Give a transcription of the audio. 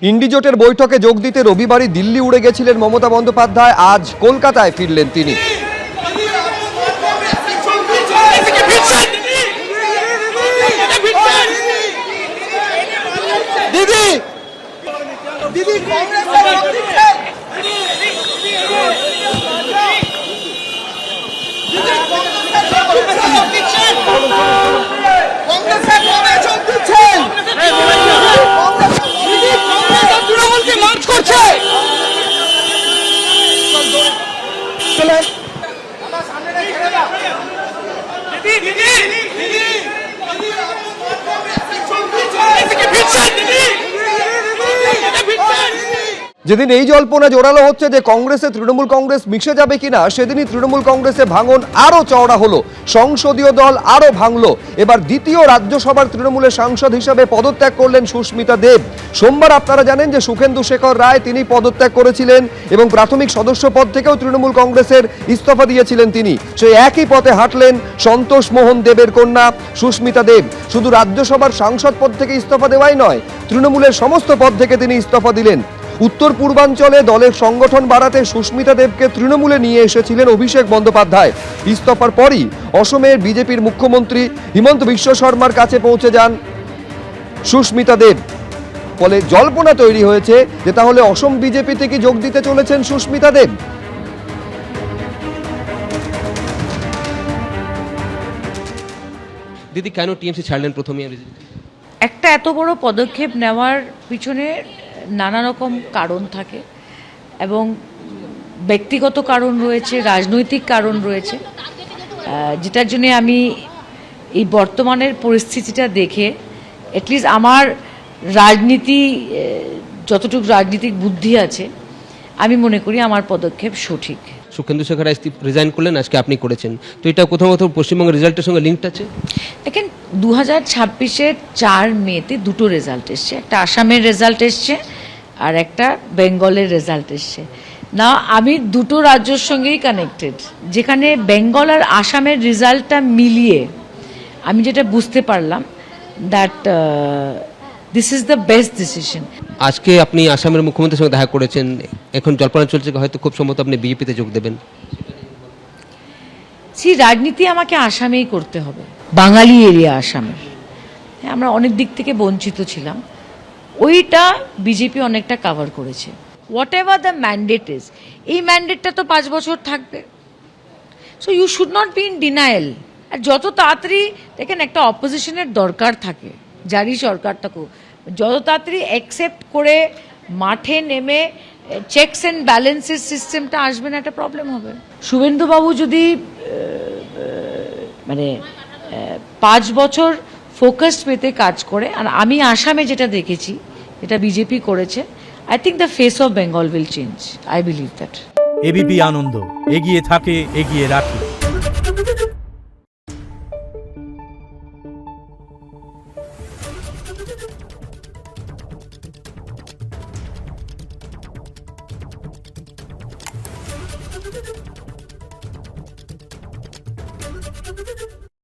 ইন্ডিজোটের বৈঠকে যোগ দিতে রবিবারই দিল্লি উড়ে গেছিলেন মমতা বন্দ্যোপাধ্যায়। আজ কলকাতায় ফিরলেন তিনি। যেদিন এই জল্পনা জোরালো হচ্ছে যে কংগ্রেসে তৃণমূল কংগ্রেস মিশে যাবে কিনা, সেদিনই তৃণমূল কংগ্রেসে ভাঙন আরো চওড়া হলো। সংসদীয় দল আরো ভাঙলো। এবার দ্বিতীয় রাজ্যসভার তৃণমূলের সাংসদ হিসেবে পদত্যাগ করলেন সুস্মিতা দেব। সোমবার আপনারা জানেন যে সুখেন্দু শেখর রায় তিনি পদত্যাগ করেছিলেন এবং প্রাথমিক সদস্য পদ থেকেও তৃণমূল কংগ্রেসের ইস্তফা দিয়েছিলেন তিনি। সেই একই পথে হাঁটলেন সন্তোষ মোহন দেবের কন্যা সুস্মিতা দেব। শুধু রাজ্যসভার সাংসদ পদ থেকে ইস্তফা দেওয়াই নয়, তৃণমূলের সমস্ত পদ থেকে তিনি ইস্তফা দিলেন। উত্তর পূর্বাঞ্চলে দলের সংগঠন বাড়াতে সুস্মিতা দেবকে তৃণমূলে নিয়ে এসেছিলেন অভিষেক বন্দ্যোপাধ্যায়। ইস্তফার পরই অসমের বিজেপির মুখ্যমন্ত্রী হিমন্ত বিশ্ব শর্মার কাছে পৌঁছে যান সুস্মিতা দেব। ফলে জল্পনা তৈরি হয়েছে যে তাহলে অসম বিজেপি থেকে যোগ দিতে চলেছেন সুস্মিতা দেব। দিদি কেন টিএমসি ছাড়লেন প্রথমে? একটা এত বড় পদক্ষেপ নেওয়ার পিছনে নানা রকম কারণ থাকে এবং ব্যক্তিগত কারণ রয়েছে, রাজনৈতিক কারণ রয়েছে, যেটার জন্য আমি এই বর্তমানের পরিস্থিতিটা দেখে অ্যাটলিস্ট আমার রাজনীতি যতটুকু রাজনীতিক বুদ্ধি আছে আমি মনে করি আমার পদক্ষেপ সঠিক। সুখেন্দু শেখর রায় রিজাইন করলেন, আজকে আপনি করেছেন, তো এটা কোথাও কোথাও পশ্চিমবঙ্গের রেজাল্টের সঙ্গে লিঙ্কড আছে? দেখেন 2026-এর 4 মেতে দুটো রেজাল্ট এসছে, একটা আসামের রেজাল্ট এসছে আর একটা বেঙ্গলের রেজাল্ট এসছে। না, আমি দুটো রাজ্যের সঙ্গেই কানেক্টেড, যেখানে বেঙ্গল আর আসামের রেজাল্টটা মিলিয়ে আমি যেটা বুঝতে পারলাম that this is the best decision. আজকে আপনি আসামের মুখ্যমন্ত্রীর সঙ্গে দেখা করেছেন, এখন জল্পনা চলছে হয়তো খুব সম্ভবত আপনি বিজেপিতে যোগ দেবেন। সেই রাজনীতি আমাকে আসামেই করতে হবে, বাঙালি এরিয়া আসামের। আমরা অনেক দিক থেকে বঞ্চিত ছিলাম, ওইটা বিজেপি অনেকটা কভার করেছে। Whatever the mandate is, এই ম্যান্ডেটটা তো 5 বছর থাকবে। So you should not be in denial. আর যত তাড়াতাড়ি দেখেন একটা অপোজিশনের দরকার থাকে, যারই সরকার থাকুক, যত তাড়াতাড়ি অ্যাকসেপ্ট করে মাঠে নেমে চেকস অ্যান্ড ব্যালেন্সের সিস্টেমটা আসবে না, একটা প্রবলেম হবে। শুভেন্দুবাবু যদি 5 বছর ফোকাসড পেতে কাজ করে, আর আমি আসামে যেটা দেখেছি এটা বিজেপি করেছে, I think the face of Bengal will change. I believe that. ABP Ananda, এগিয়ে থাকে, এগিয়ে রাখে।